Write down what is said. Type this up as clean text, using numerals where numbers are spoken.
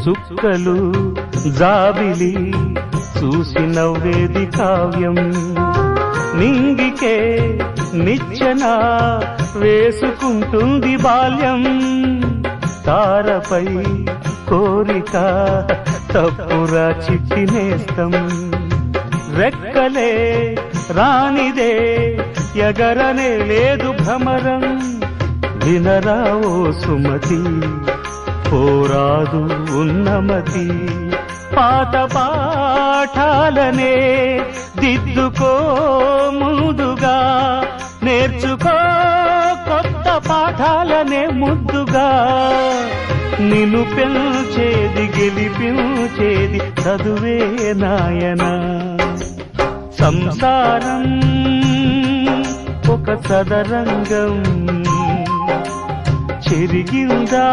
చుక్కలు జాబిలి చూసి నవ్వేది కావ్యం నింగికే నిచ్చెన వేసుకుంటుంది బాల్యం తారపై కోరిక తప్పురా చిక్కినేస్తం రెక్కలే రానిదే ఎగరనే లేదు భ్రమరం వినరా ఓ సుమతి పోరాదు ఉన్నమతి పాత పాఠాలనే దిద్దుకో ముందుగా నేర్చుకో కొత్త పాఠాలనే ముద్దుగా నిన్ను పెంచేది గెలిపించేది చదువే నాయనా సంసారం ఒక సదరంగం చెరిగిందా